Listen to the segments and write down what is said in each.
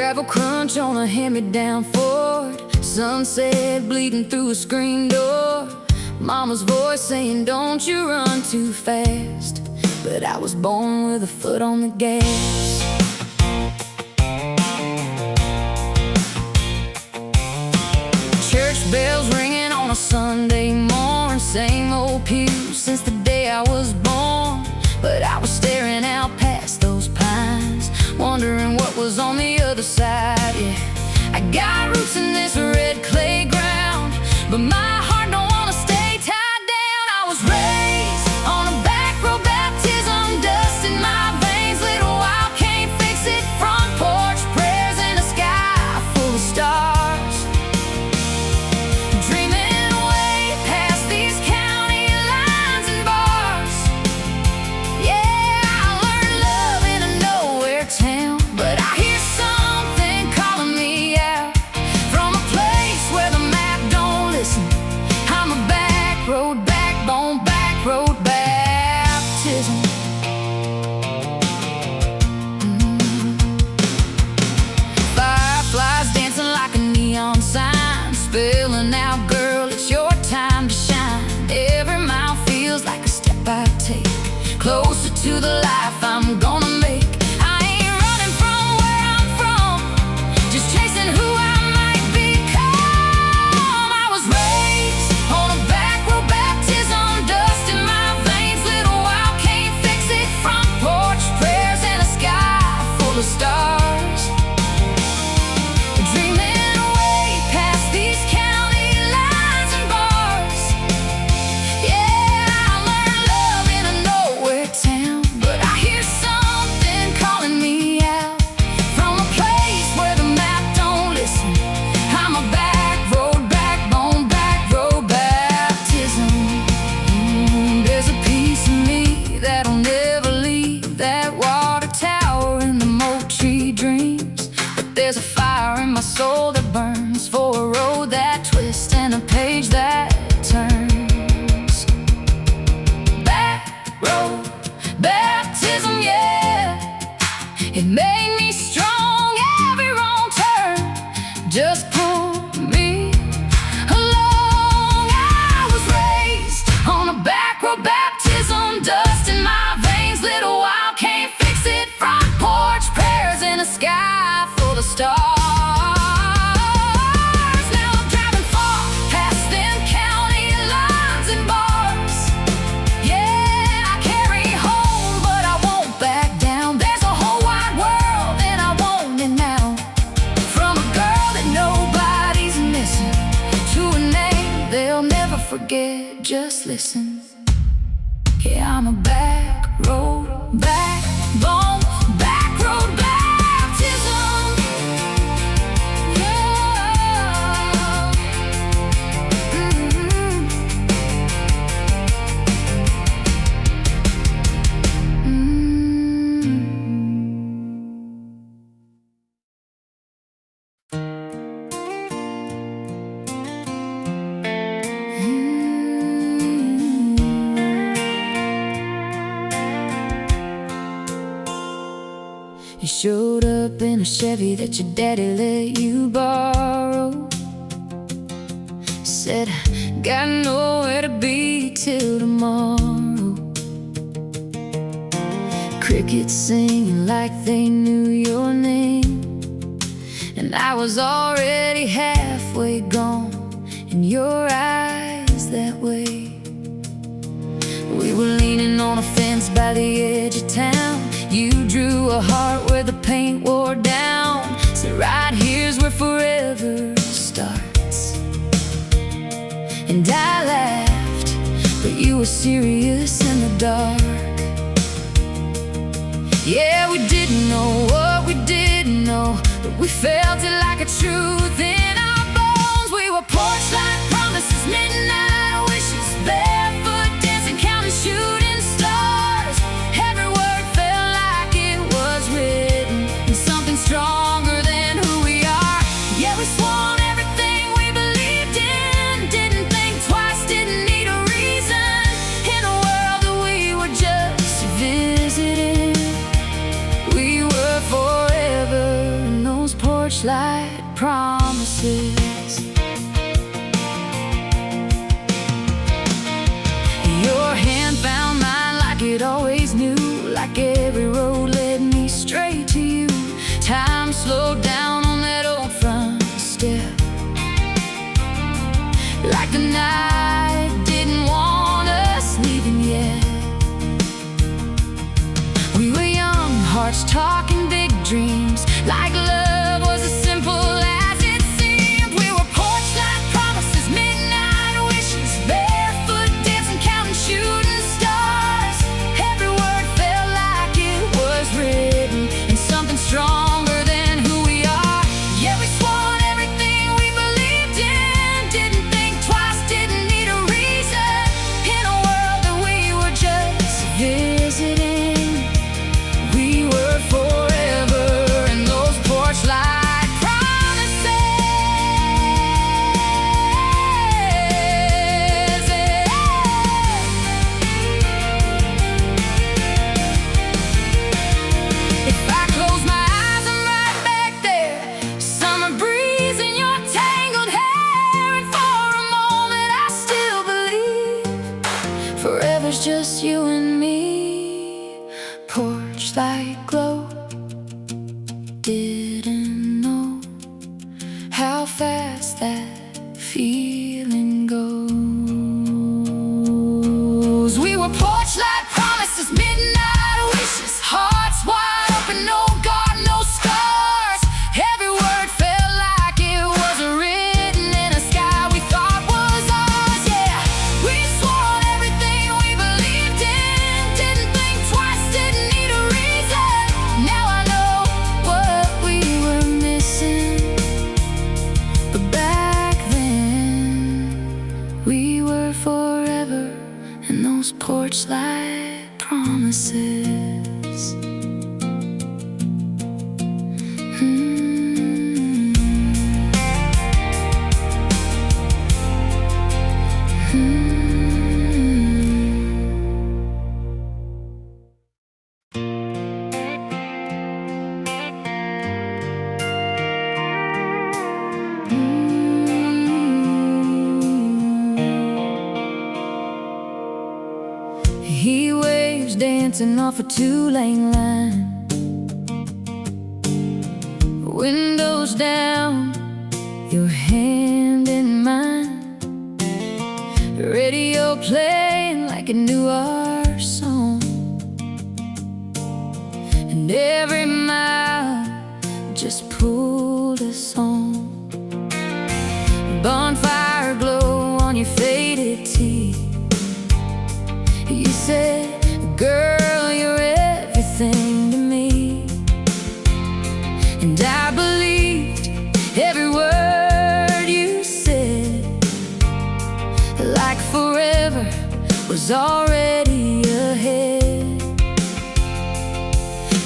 Gravel crunch on a hand-me-down Ford, sunset bleeding through a screen door. Mama's voice saying, don't you run too fast. But I was born with a foot on the gas. Church bells ringing on a Sunday morning, same old pew since the day I was born. But I was staring out past those pines, wondering what was on the other side, yeah. I got roots in this red clay ground, but my heart don't wanna stay tied down. I was raised on a backroad baptism, dust in my veins, little wild, can't fix it. Front porch prayers in a sky full of stars, dreaming way past these county lines and bars. Yeah, I learned love in a nowhere town, but I hear something calling me out from a place where the map don't listen. I'm a backroad backbone, backroad baptism. Fireflies dancing like a neon sign, spelling out, girl, it's your time to shine. Every mile feels like a step I take closer to the life I'm gonna make. I ain't running from where I'm from, just chasing who I might become. I was raised on a backroad baptism, dust in my veins, little wild, can't fix it. Front porch prayers in a sky full of stars, dreaming way past these county lines and bars. Yeah, I learned love in a nowhere town, but I hear something calling me out from a place where the map don't listen. I'm a backroad backbone, backroad baptism. There's a piece of me that'll never leave that water tower in the Moultrie dreams. But there's a fire in my soul that burns for a road that twists and a page that turns. Backroad baptism, yeah. It made me strong, every wrong turn just pulled me along. I was raised on a backroad baptism, dust in my veins, little wild, can't fix it. Front porch prayers in a sky full of stars. Now I'm driving far past them county lines and bars. Yeah, I carry home, but I won't back down. There's a whole wide world and I want it now. From a girl that nobody's missing to a name they'll never forget, just listen. Yeah, I'm a backroad backbone, backroad baptism. Yeah. You showed up in a Chevy that your daddy let you borrow. Said, got nowhere to be till tomorrow. Crickets singing like they knew your name, and I was already halfway gone in your eyes that way. We were leaning on a fence by the edge of town. You drew a heart where the paint wore down. Said, right here's where forever starts. And I laughed, but you were serious in the dark. Yeah, we didn't know what we didn't know, but we felt it like a truth in our bones. We were porchlight promises, midnight wishes, barefoot dancing, counting shooting stars. Every word felt like it was written in something stronger than who we are. Yeah, we swore on everything we believed in, didn't think twice, didn't need a reason, in a world that we were just visiting. We were forever in those porch promises. Your hand found mine like it always knew, like every road led me straight to you. Time slowed down on that old front step, like the night didn't want us leaving yet. We were young, hearts talking big dreams, like love was as simple as it seemed. We were porchlight promises, midnight wishes, barefoot dancing, counting shooting stars. Every word felt like it was written in something stronger than who we are. Yeah, we swore on everything we believed in, didn't think twice, didn't need a reason. In a world that we were just visiting, we were forever in those porchlight promises. If I close my eyes, I'm right back there, summer breeze in your tangled hair. And for a moment I still believe forever's just you and me. Porchlight glow, didn't know how fast that feeling goes. We were porchlight promises, midnight wishes, hearts wide open, no guard, no scars. Every word felt like it was written in a sky we thought was ours. Yeah, we swore on everything we believed in, didn't think twice, didn't need a reason. Now I know what we were missing, but back then we were forever in those porchlight promises. He waves dancing off a two-lane line, windows down, your hand in mine, radio playing like it knew our song, and every mile just pulled us on. Bonfire glow on your faded teeth. You said, girl, you're everything to me. And I believed every word you said, like forever was already ahead.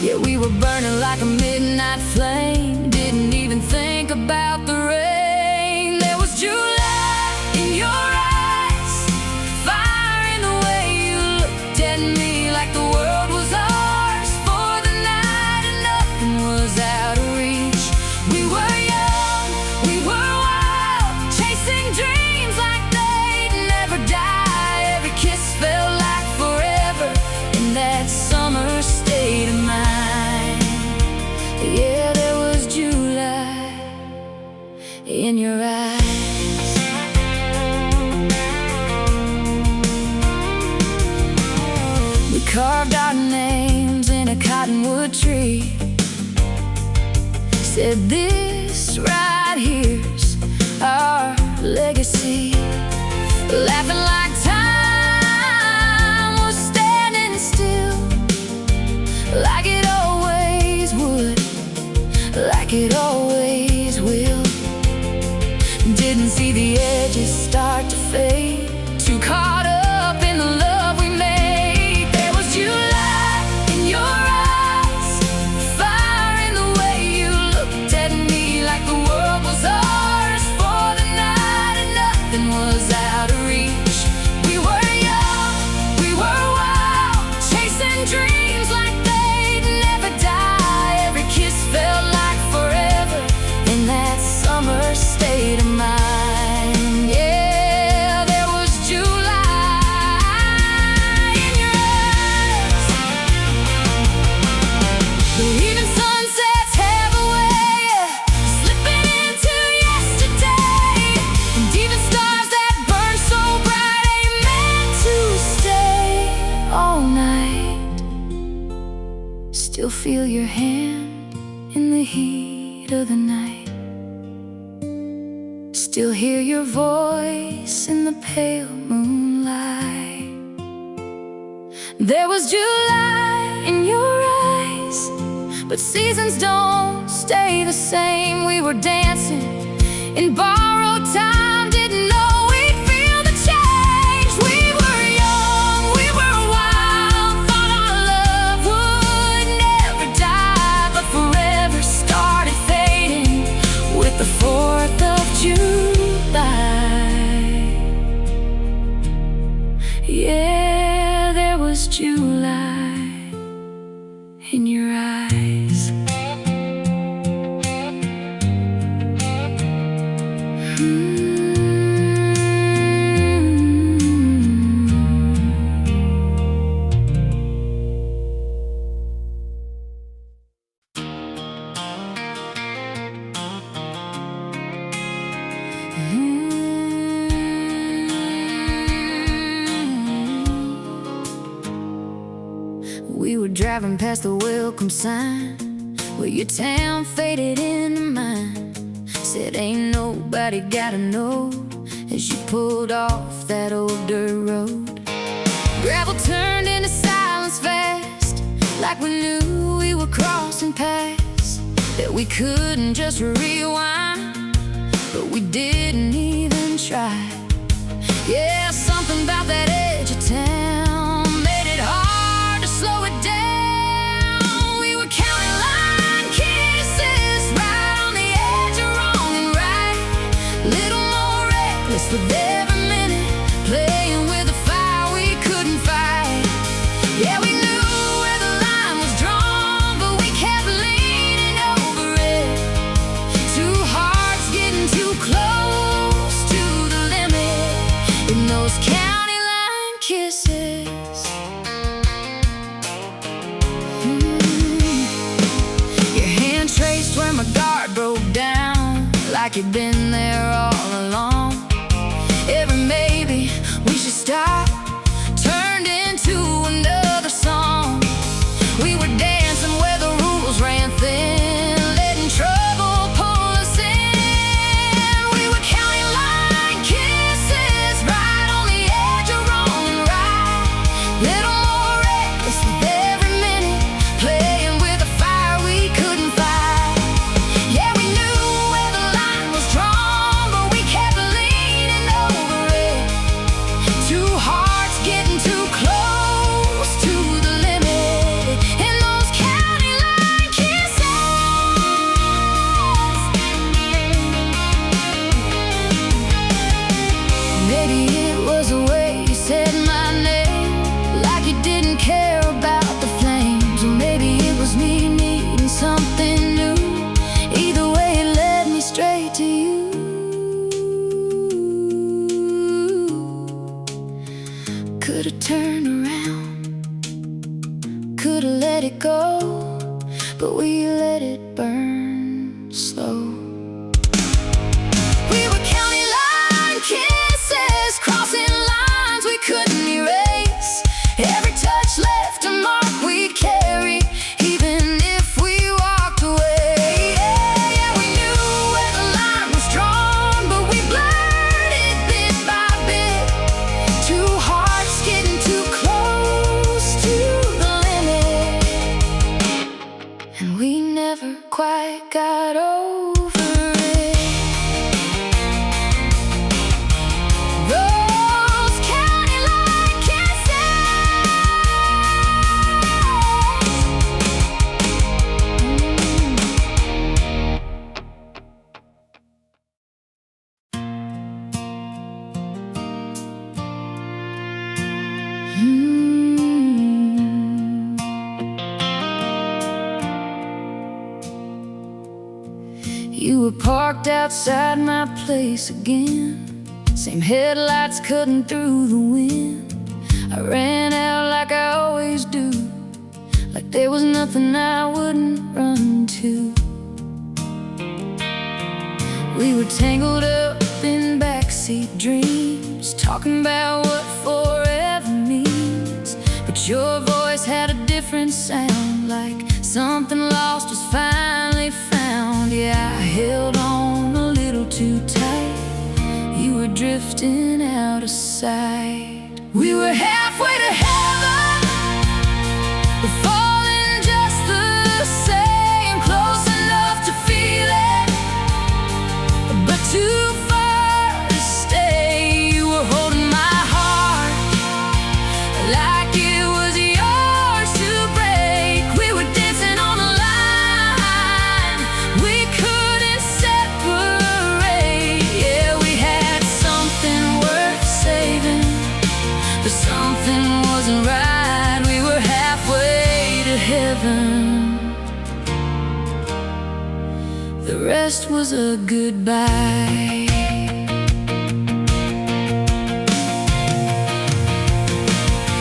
Yeah, we were burning like a midnight flame, didn't even think about the rain. There was July in your eyes, fire in the way you looked at me, like the world was ours for the night and nothing was out of reach. We were young, we were wild, chasing dreams like they'd never die. Every kiss felt like forever in that summer state of mind. Yeah, there was July in your eyes. We carved our names in a cottonwood tree, said this right here's our legacy. Laughing like time was standing still, like it always would, like it always will. Didn't see the edges start to fade, too caught up in the love we made. There was July in your eyes, fire in the way you looked at me, like the world was ours for the night and nothing was out of reach. We were young, we were wild, chasing dreams like they'd never die. Every kiss felt like forever in that summer feel your hand in the heat of the night, still hear your voice in the pale moonlight. There was July in your eyes, but seasons don't stay the same. We were dancing in borrowed time, didn't know we'd feel the change. We were young, we were wild, thought our love would never die, but forever started fading with the 4th of July. Yeah, there was July in your eyes. We were driving past the welcome sign where your town faded into mine. Said ain't nobody gotta know as you pulled off that old dirt road. Gravel turned into silence fast, like we knew we were crossing paths that we couldn't just rewind, but we didn't even try. Yeah, something about that edge of town made it hard to slow it down. We were counting line kisses right on the edge of wrong and right, little more reckless with every minute, playing with a fire we couldn't fight. Yeah, we knew where the line was drawn, but we kept leaning over it. Two hearts getting too close to the limit in those county line kisses. Your hand traced where my guard broke down, like you'd been there all along. Every maybe we should stop turned into another song. We were dancing where the rules ran thin, letting trouble pull us in. We were counting line kisses right on the edge of wrong and right, little more reckless with every minute, playing with a fire we couldn't fight. Yeah, we knew where the line was drawn, but we kept leaning over it. Two hearts getting too close to the limit in those county line kisses. Maybe it was the way you said my name, like you didn't care about the flames. Or maybe it was me needing something new. Either way, it led me straight to you. Could've turned around, could've let it go, but we let it burn slow. We were counting line kisses, crossing lines we couldn't erase. Every touch left a mark we'd carry, even if we walked away. Yeah, we knew where the line was drawn, but we blurred it bit by bit. Two hearts getting too close to the limit, and we never quite got over it. Those county line kisses. You were parked outside my place again, same headlights cutting through the wind. I ran out like I always do, like there was nothing I wouldn't run to. We were tangled up in backseat dreams, talking about what forever means. But your voice had a different sound, like something lost was finally found. Yeah, I held on a little too tight. You were drifting out of sight. We were halfway to heaven, but falling just the same. Close enough to feel it, but too far to stay. You were holding my heart like it was yours to break. We were dancing on the line, we couldn't separate. Yeah, we had something worth saving, but something wasn't right. We were halfway to heaven. The rest was a goodbye.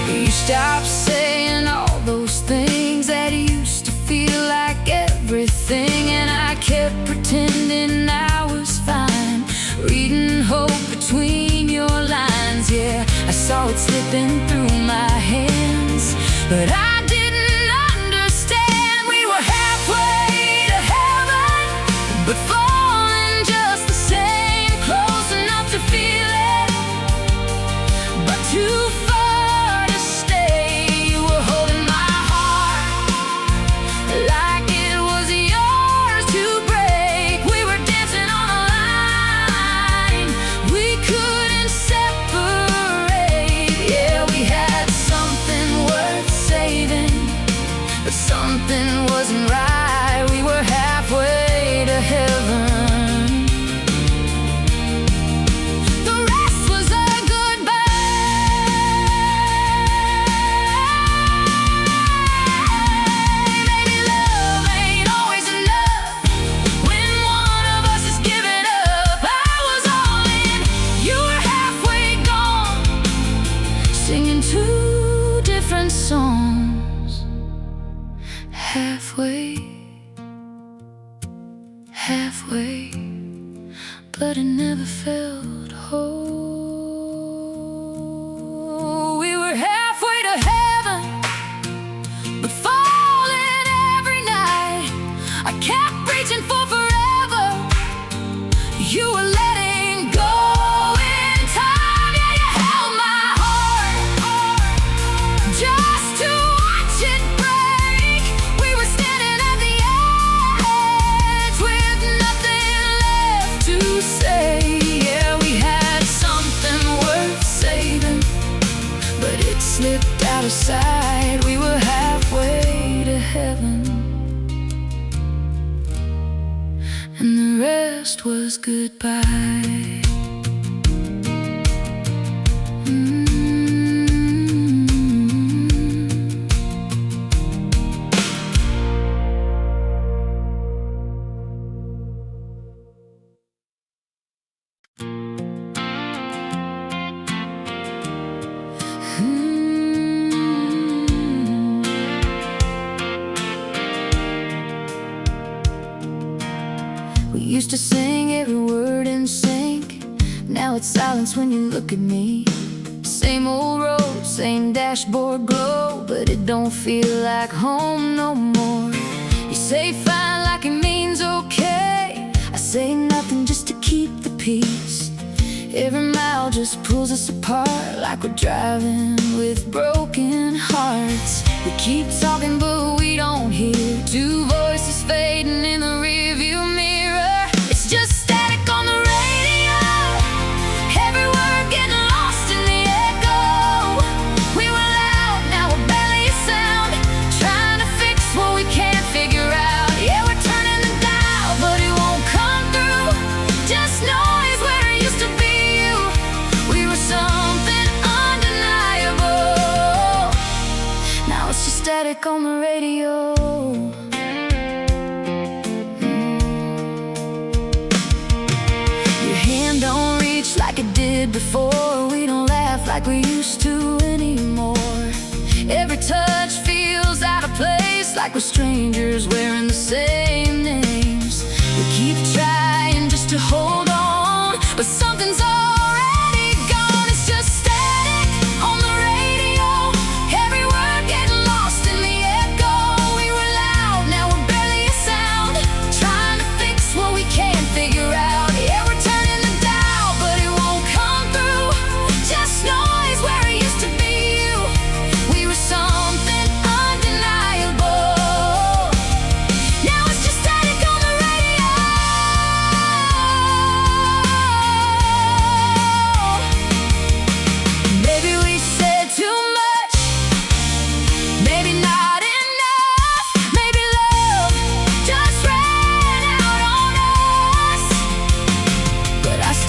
You stopped saying all those things that used to feel like everything, and I kept pretending I was fine, reading hope between your lines. Yeah, I saw it slipping through my hands, but I didn't understand. We were halfway to heaven, but falling just the same. Close enough to feel it, but too far to stay. You were holding my heart like it was yours to break. We were dancing on a line, we couldn't separate. Yeah, we had something worth saving, but something wasn't right. We were halfway to heaven. The rest was a goodbye. Maybe love ain't always enough when one of us is giving up. I was all in, you were halfway gone, singing two different songs. Halfway, but it never felt whole. We were halfway to heaven, but falling every night. I kept reaching for forever, you were letting go in time. Yeah, you held my heart just to watch it break. We were standing at the edge with nothing left to say. Yeah, we had something worth saving, but it slipped out of sight. We were halfway to heaven, and the rest was goodbye. We used to sing every word in sync. Now it's silence when you look at me. Same old road, same dashboard glow, but it don't feel like home no more. You say fine like it means okay. I say nothing just to keep the peace. Every mile just pulls us apart, like we're driving with broken hearts. We keep talking but we don't hear. Two voices fading in the rearview mirror. It's just static on the radio, every word getting lost in the echo. We were loud, now we're barely a sound, trying to fix what we can't figure out. Yeah, we're turning the dial but it won't come through. Just noise where it used to be you. We were something undeniable. Now it's just static on the radio. Your hand don't reach like it did before. We don't laugh like we used to anymore. Every touch feels out of place, like we're strangers wearing the same names. We keep trying just to hold on, but something's already gone. It's just static on the radio, every word getting lost in the echo. We were loud,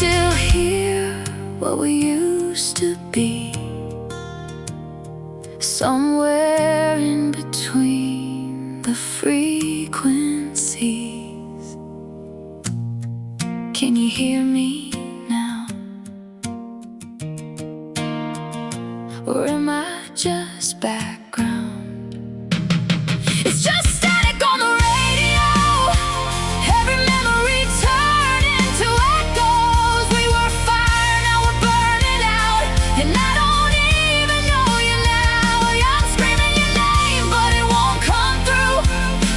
still hear what we used to be, somewhere in between the frequencies. Can you hear me now? Or am I just background? It's just static on the radio. Every memory turned into echoes. We were fire, now we're burning out. And I don't even know you now. I'm screaming your name, but it won't come through.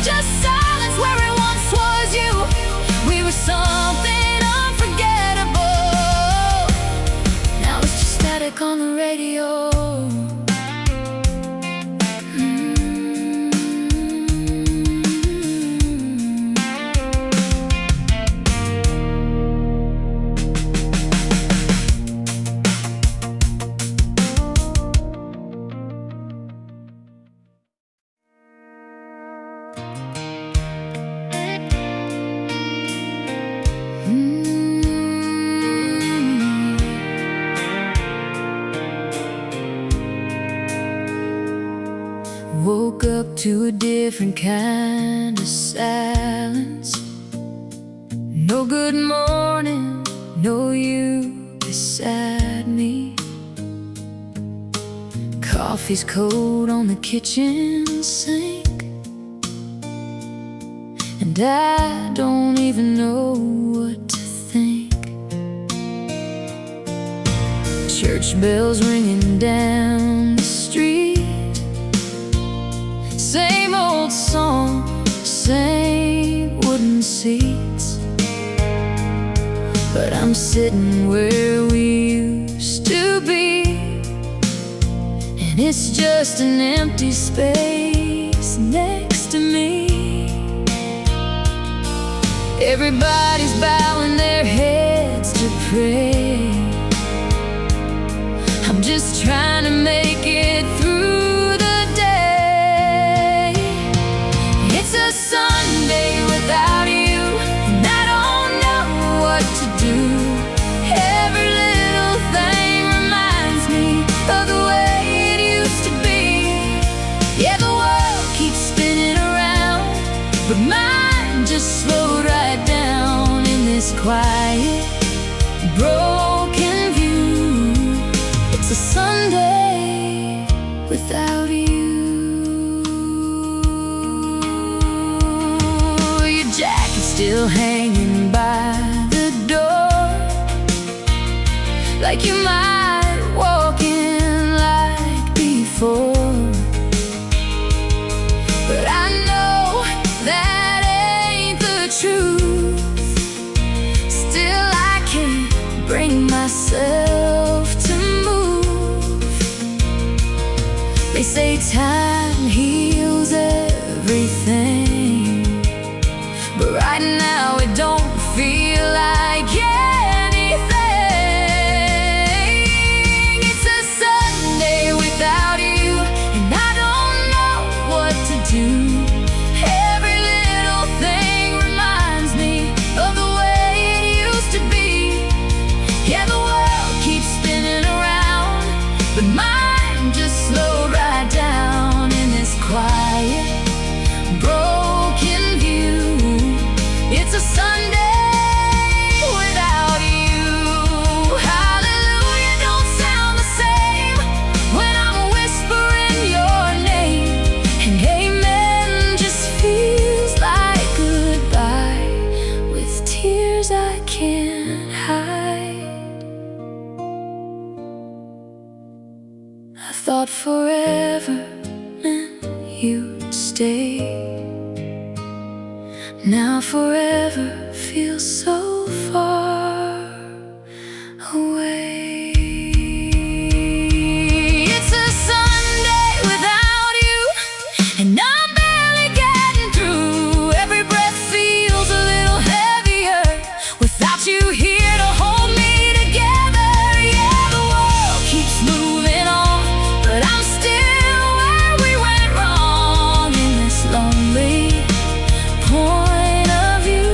Just silence where it once was you. We were something unforgettable. Now it's just static on the radio. Woke up to a different kind of silence. No good morning, no you beside me. Coffee's cold on the kitchen sink, and I don't even know what to think. Church bells ringing down the street. Same old song, same wooden seats. But I'm sitting where we used to be, and it's just an empty space next to me. Everybody's bowing their heads to pray. I'm just trying to make it through. It's a Sunday without you, and I don't know what to do. Every little thing reminds me of the way it used to be. Yeah, the world keeps spinning around, but mine just slowed right down in this quiet, broken view. It's a Sunday without you. Still hanging by the door, like you might walk in like before. But I know that ain't the truth. Still I can't bring myself to move. They say time heals everything, but right now it don't feel like anything. It's a Sunday without you, and I don't know what to do. Every little thing reminds me of the way it used to be. Yeah, the world keeps spinning around, but mine just slowed right down in this quiet, broken view. It's a Sunday without you. Hallelujah don't sound the same when I'm whispering your name, and amen just feels like goodbye with tears I can't hide. I thought forever meant you'd stay. Now forever feels so far away. It's a Sunday without you, and I'm barely getting through. Every breath feels a little heavier without you here to hold me together. Yeah, the world keeps moving on, but I'm still where we went wrong in this lonely point of view.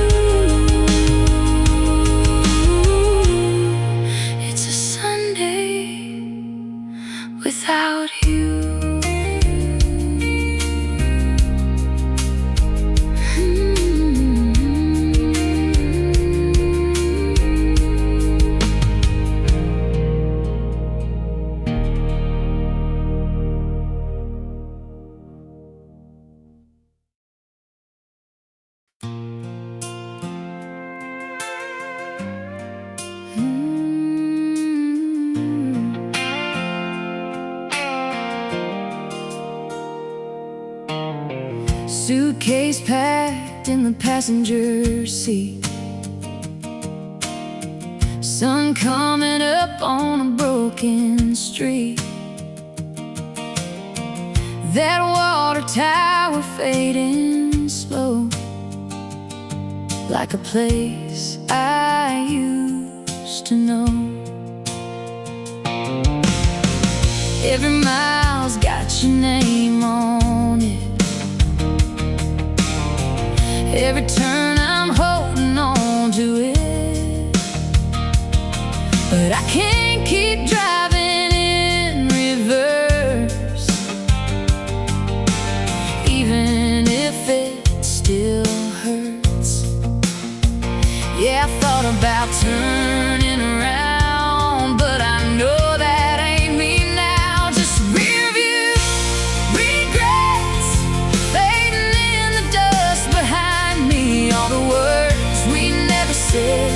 suitcase packed in the passenger seat. Sun coming up on a broken street. That water tower fading slow, like a place I used to know. Every mile's got your name on it. Every turn I'm holding on to it, but I can't keep driving in reverse, even if it still hurts. Yeah, I thought about turning around, but I know that ain't me now. Just rearview regrets fading in the dust behind me. All the words we never said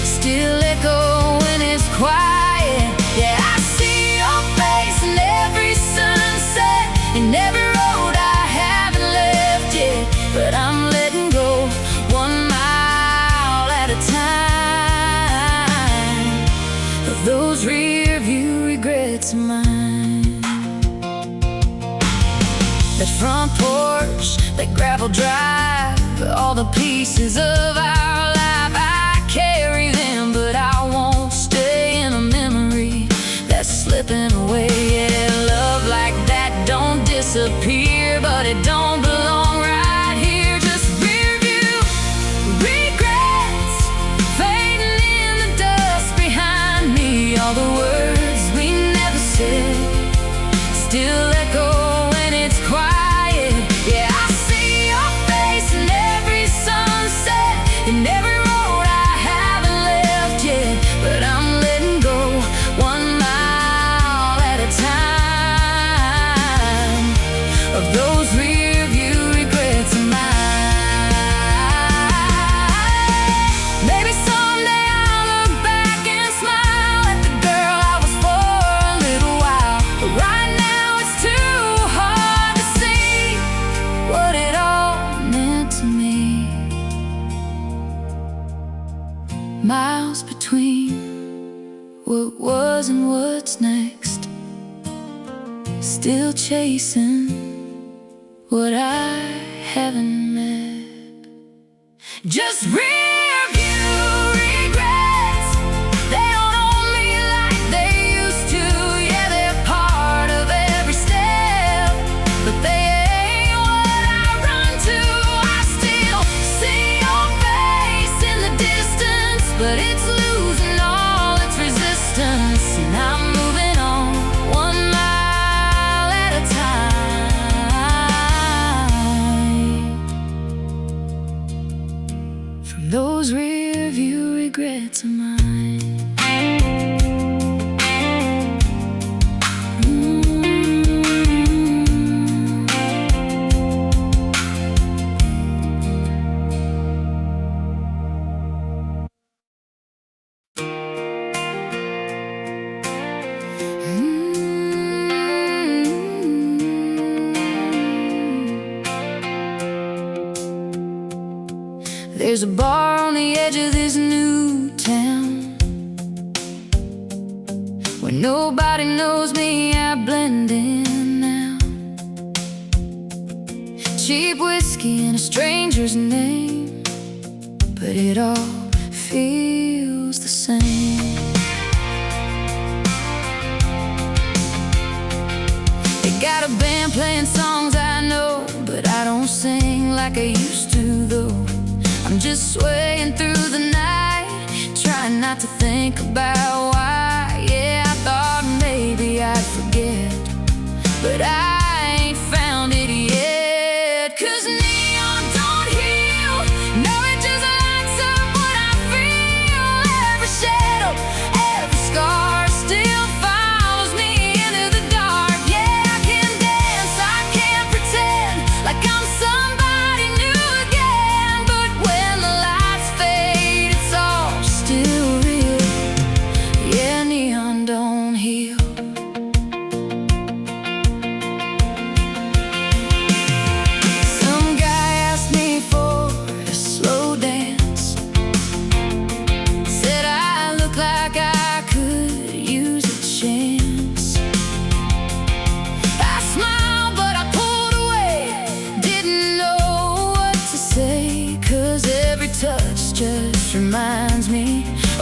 still echo when it's quiet. Yeah, I see your face in every sunset, in every road I haven't left yet. But I'm letting go 1 mile at a time of those rear view regrets of mine. That front porch, that gravel drive, all the pieces of our life, I carry them, but I won't stay in a memory that's slipping away. Yeah, love like that don't disappear, but it don't belong right here. Just rearview regrets fading in the dust behind me. All the words we never said still echo when it's quiet. Yeah, I see your face in every sunset, in every road I haven't left yet. But I'm letting go 1 mile at a time of those rear view regrets of mine. Maybe someday I'll look back and smile at the girl I was for a little while, but right now it's too hard to see what it all meant to me. Miles between what was and what's next, still chasing what I haven't met. Just rearview regrets. They don't own me like they used to. Yeah, they're part of every step, but they ain't what I run to. I still see your face in the distance, but it's losing all its resistance. And I'm moving on 1 mile at a time from those rear view regrets of mine. There's a bar on the edge of this new town where nobody knows me, I blend in now. Cheap whiskey and a stranger's name, but it all feels the same. They got a band playing songs I know, but I don't sing like I used to though. I'm just swaying through the night, trying not to think about why. Yeah, I thought maybe I'd forget, but I ain't found it yet. 'Cause neon don't heal, no, it just lights up what I feel. Every shadow, every scar still follows me into the dark. Yeah, I can dance, I can't pretend like I'm somebody new again. But when the lights fade, it's all still real. Yeah, neon don't heal.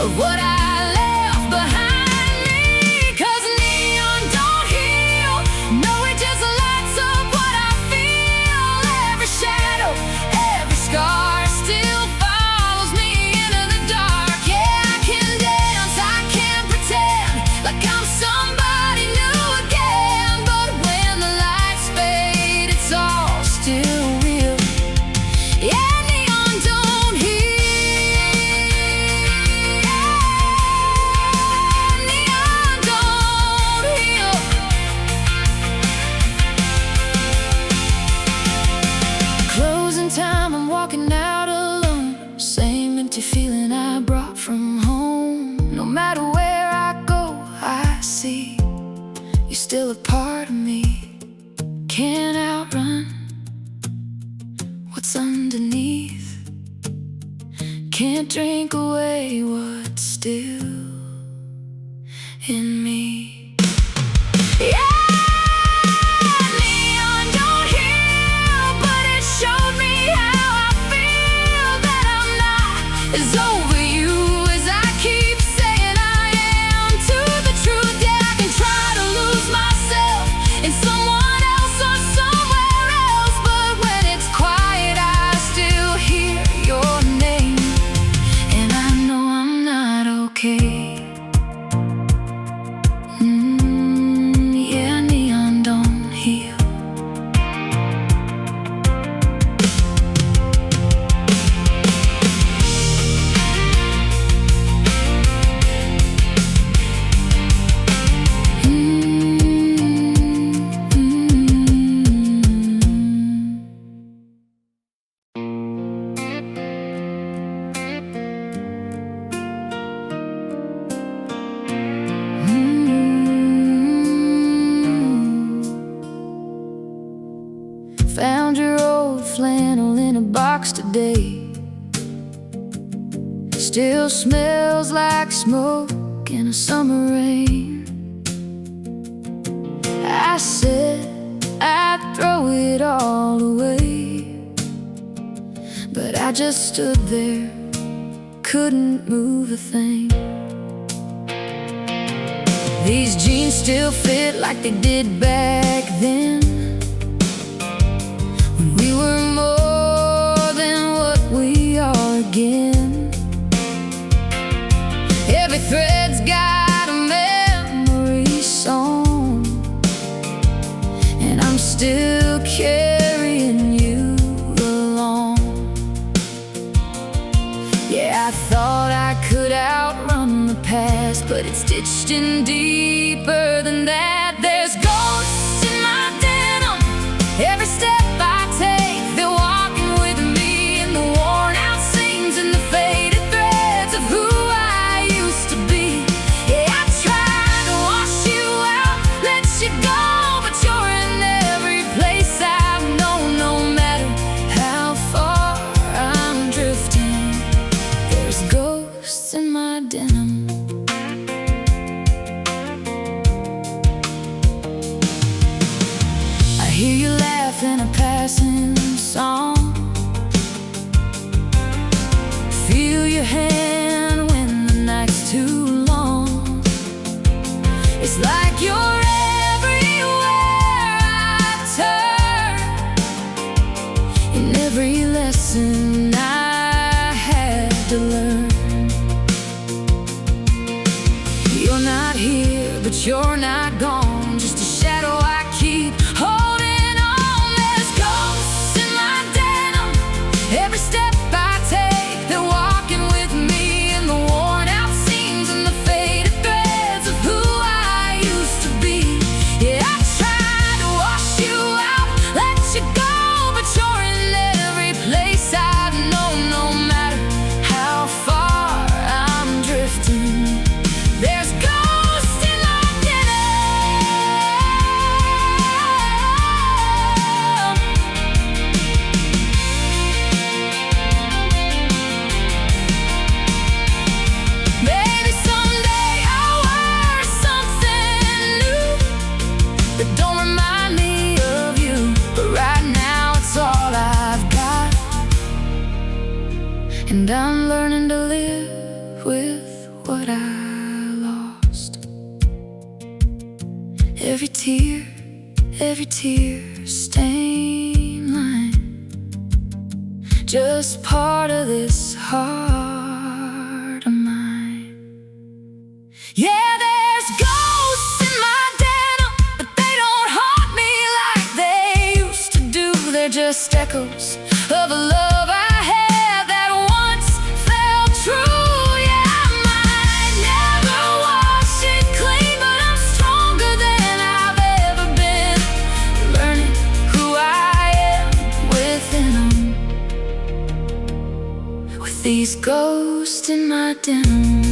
of what I left behind me. 'Cause neon don't heal, no, it just lights up what I feel. Every shadow, every scar still follows me into the dark. Yeah, I can dance, I can pretend like I'm somebody new again. But when the lights fade, it's all still real. Yeah, neon don't heal. Neon don't heal. Closing time, I'm walking out alone. Same empty feeling I brought from home. No matter where I go, I see you're still a part of me. Can't outrun what's underneath. Can't drink away what's still in me. Yeah, neon don't heal, but it showed me how I feel. That I'm not as over you as I keep saying I am. To the truth, yeah, I can try to lose myself in someone else or somewhere else, but when it's quiet, I still hear your name, and I know I'm not okay. Yeah, neon don't heal. Found your old flannel in a box today. Still smells like smoke in a summer rain. I said I'd throw it all away, but I just stood there, couldn't move a thing. These jeans still fit like they did back then, when we were more than what we are again. Every thread's got a memory song, and I'm still carrying you along. Yeah, I thought I could outrun the past, but it's stitched in deeper than that. There's ghosts in my denim. Every step I take, they're walking with me in the worn out seams and the faded threads of who I used to be. Yeah, I tried to wash you out, let you go, but you're in every place I've known. No matter how far I'm drifting, there's ghosts in my denim. I hear you laugh in a passing song. Feel your hand when the night's too long. It's like you're everywhere I turn, in every lesson I had to learn. You're not here, but you're not gone. Just a shadow I keep holding on. There's ghosts in my denim. Every step I take, they're walking with me in the worn out seams and the faded threads of who I used to be. Yeah, I tried to wash you out, let you go, but you're in every place I've known. No matter how far I'm drifting, there's ghosts in my denim. what I lost. Every tear stain line, just part of this heart of mine. Yeah, there's ghosts in my denim, but they don't haunt me like they used to do. They're just echoes of a love I had that once felt true. Yeah, I might never wash it clean, but I'm stronger than I've ever been, learning who I am within them, with these ghosts in my denim.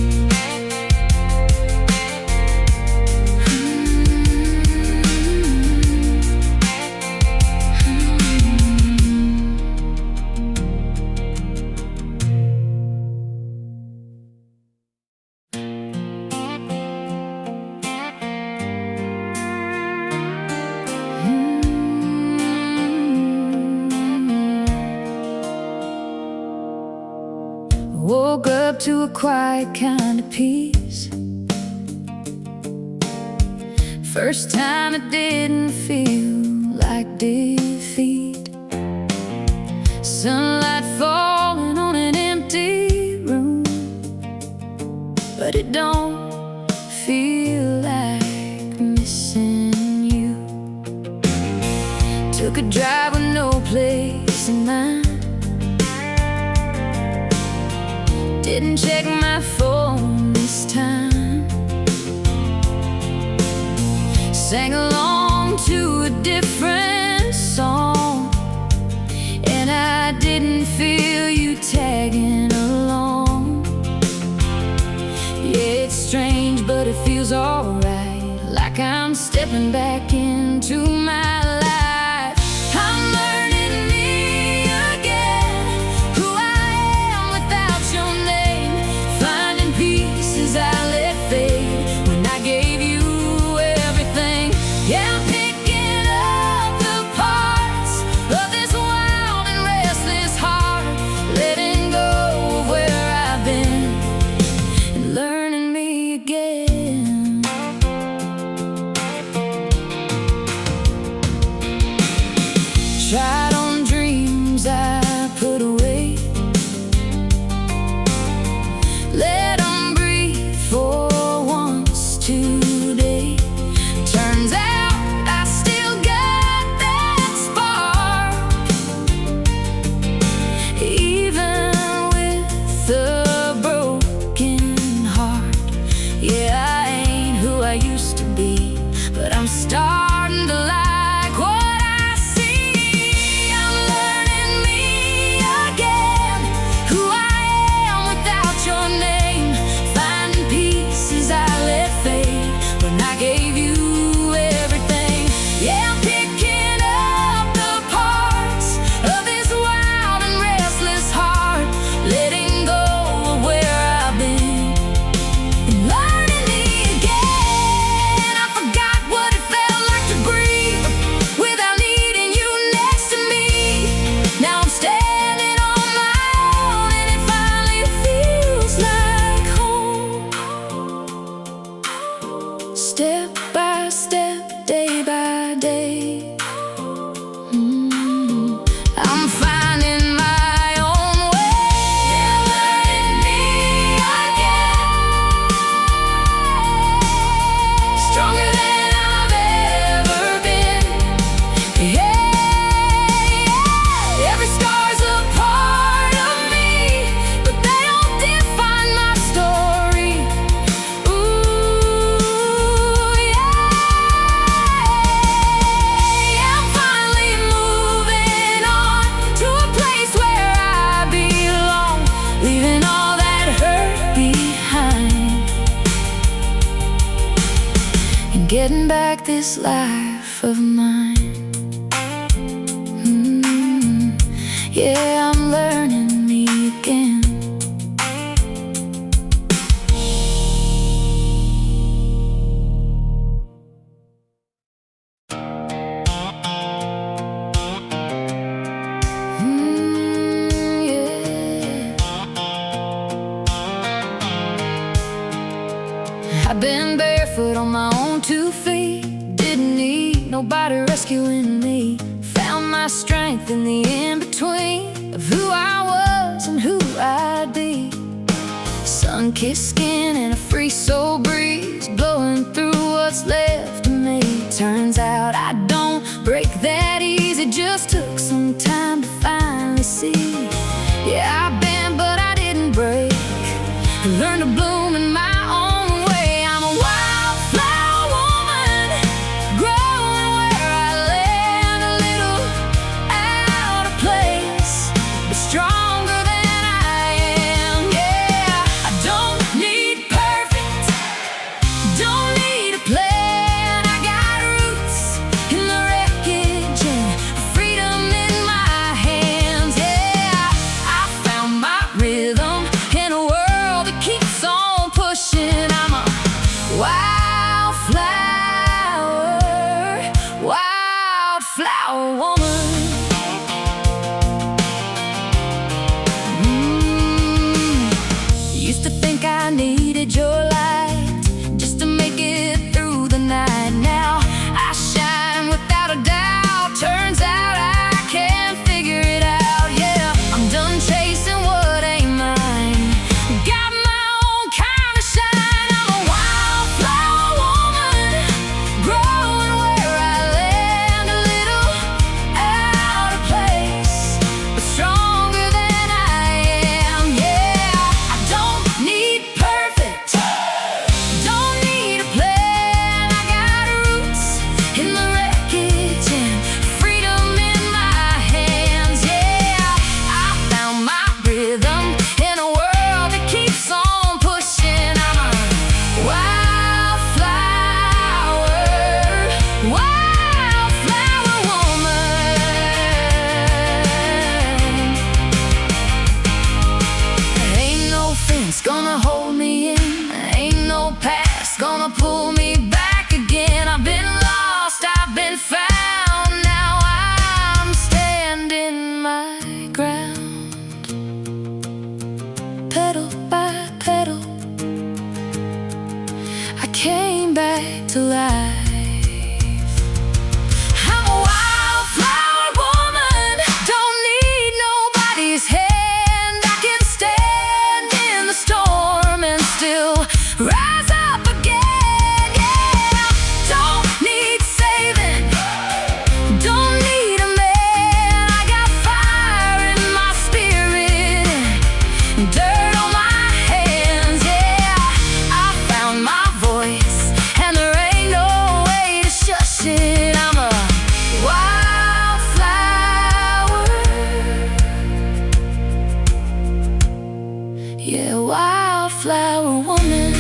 Woke up to a quiet kind of peace. First time it didn't feel like defeat. Sunlight falling on an empty room, but it don't feel like missing you. Took a drive with no place in mind. Didn't check my phone this time. Sang along to a different song, and I didn't feel you tagging along. Yeah, it's strange, but it feels alright, like I'm stepping back into my life. I'm learning me again, who I am without your name, finding pieces I let fade when I gave you everything. Yeah, I'm picking up the parts of this wild and restless heart, letting go of where I've been and learning me again. Tried on dreams I put away, let them breathe for once today. Turns out I still got that spark, even with a broken heart. Yeah, I ain't who I used to be, but I'm starting to like what I see. I'm learning me again, who I am without your name, finding pieces I let fade when I gave you everything. Yeah, I'm picking up the parts of this wild and restless heart, letting go of where I've been and learning me again. I forgot what it felt like to breathe without needing you next to me. Now I'm standing on my own, and it finally feels like home. Step by step, day by day, I'm finding my own way. Learning me again, stronger than I've ever been. Yeah, every scar's a part of me, but they don't define my story. Ooh, yeah, I'm finally moving on to a place where I belong, leaving all that hurt behind and getting back this life of mine. Yeah, I'm learning me again. Yeah. I've been barefoot on my own 2 feet. Didn't need nobody rescuing me. Found my strength in the in-between of who I was and who I'd be. Sun-kissed skin and a free soul breeze blowing through what's left of me. Turns out I don't break that easy. Just took some time to finally see. Yeah, I've been, but I didn't break. I learned to bloom in my own way. I'm a wildflower woman, growing where I land, a little out of place, but stronger than I am. Yeah, I don't need perfect, don't need a plan. I got roots in the wreckage and freedom in my hands. Yeah, I found my rhythm in a world that keeps on pushing. I'm a wildflower woman. Used to think I needed your light just to make it through the night. Now I shine without a doubt. Turns out I can figure it out. Yeah, I'm done chasing what ain't mine. Got my own kind of shine. I'm a wildflower woman, growing where I land, a little out of place, but stronger than I am. Yeah, I don't need perfect, don't need a plan. I got roots in the wreckage and freedom in my hands. Yeah, I found my rhythm in a world that keeps on pushing. I'm a wildflower woman. Ain't no fence gonna hold me in. Ain't no past gonna pull me back again. I've been lost, I've been found. Now I'm standing my ground. Pedal by pedal, I came back to life. I'm a wildflower woman, don't need nobody's hand. I can stand in the storm and still rise up again. Yeah, don't need saving, don't need a man. I got fire in my spirit and dirt on my hands. Yeah, I found my voice and there ain't no way to shush it. I'm a wildflower, yeah, wildflower woman.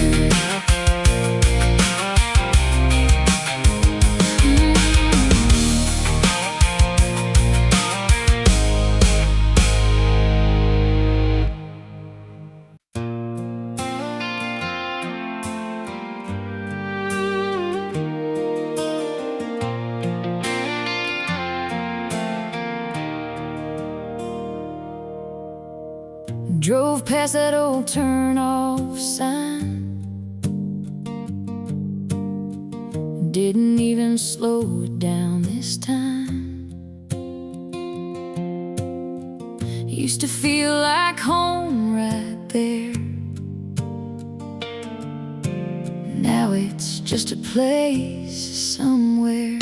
Drove past that old turn-off sign. Didn't even slow it down this time. Used to feel like home right there. Now it's just a place somewhere.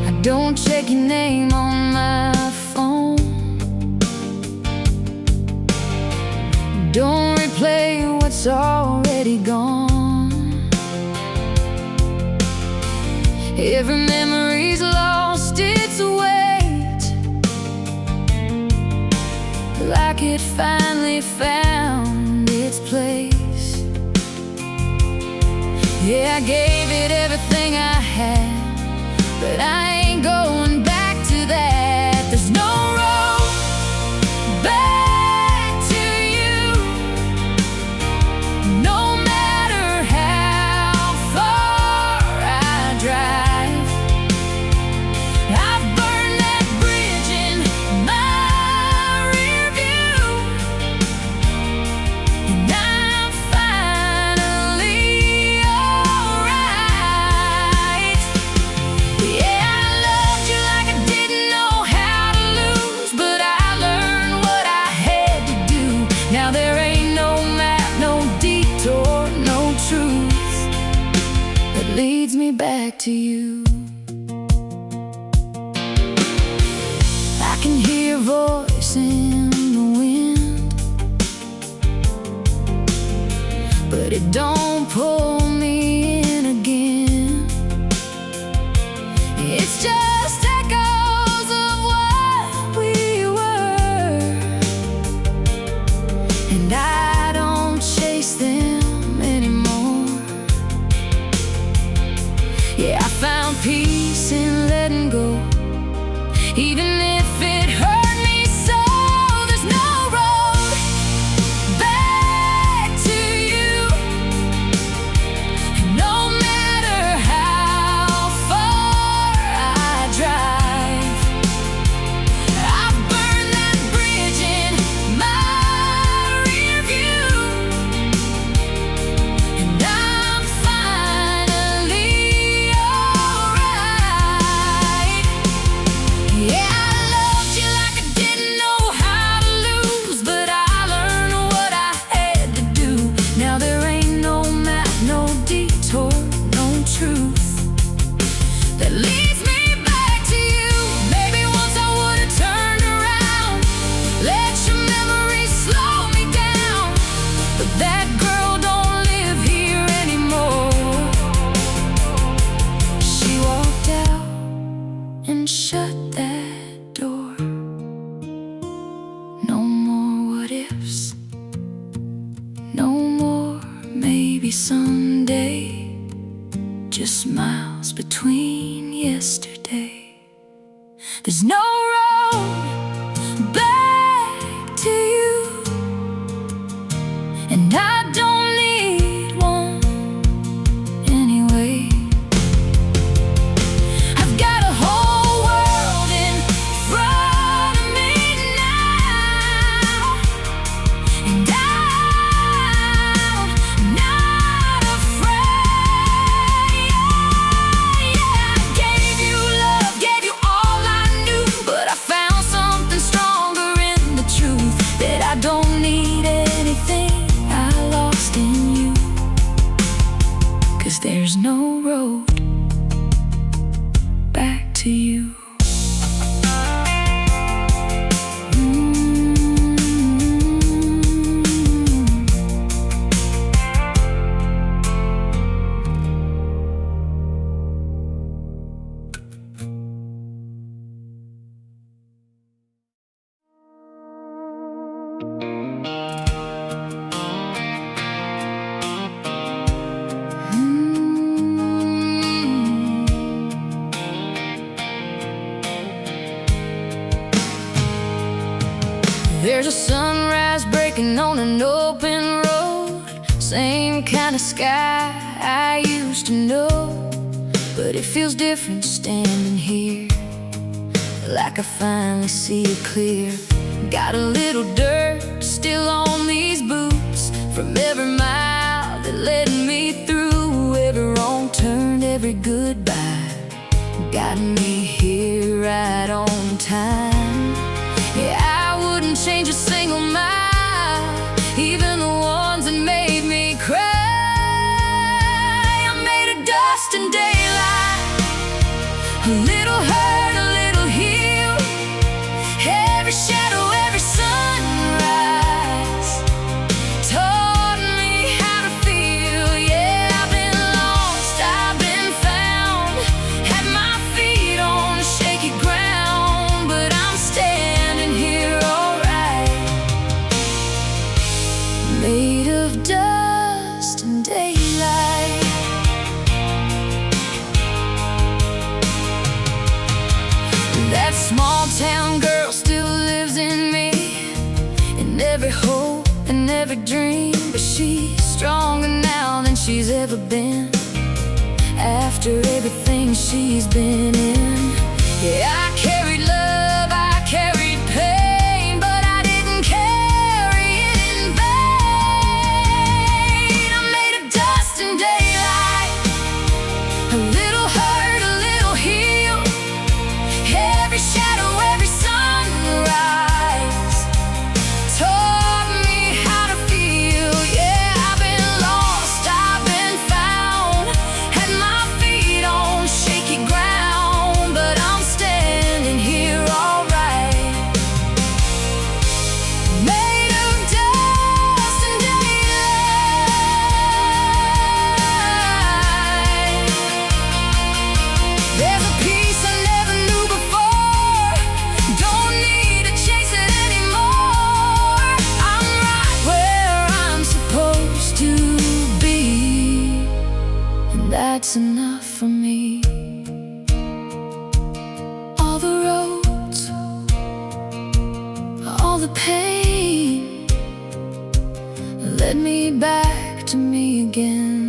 I don't check your name on my phone. Don't replay what's already gone. Every memory's lost its weight, like it finally found its place. Yeah, I gave it everything I had, but I ain't going back to that. There's no road back to you, no matter how far I drive. I've burned that bridge in my rear view, and I me back to you. I can hear a voice in the wind, but it don't pull me in again. It's just echoes of what we were, and I don't chase them anymore. Yeah, I found peace in letting go, even if it hurt me so. There's no road back to you, and no matter how far I drive, I've burned that bridge in my rear view, and I'm finally alright. Yeah, shut that door. No more what ifs, no more maybe someday, just miles between yesterday. There's no road back to you, and I don't need one anyway. I've got a whole world in front of me now, and I'm not afraid. Yeah, I gave you love, gave you all I knew, but I found something stronger in the truth, that I don't need anything I lost in you, 'cause there's no road back to you. There's a sunrise breaking on an open road, same kind of sky I used to know, but it feels different standing here, like I finally see it clear. Got a little dirt still on these boots from every mile that led me through, every wrong turn, every goodbye, got me here right on time. Yeah, I wouldn't change a single mile, even the ones that made me cry. I'm made of dust and daylight, a little hurt, a little healed, every shadow, every sunrise taught me how to feel. Yeah, I've been lost, I've been found, had my feet on shaky ground, but I'm standing here alright, made of dust and daylight. That small town girl still lives in me, in every hope and every dream, but she's stronger now than she's ever been, after everything she's been in. Yeah, I carried love, I carried pain, but I didn't carry it in vain. I'm made of dust and daylight, a little hurt, a little healed, every shadow, every sunrise taught me how to feel. Yeah, I've been lost, I've been found, had my feet that's enough for me. All the roads, all the pain led me back to me again.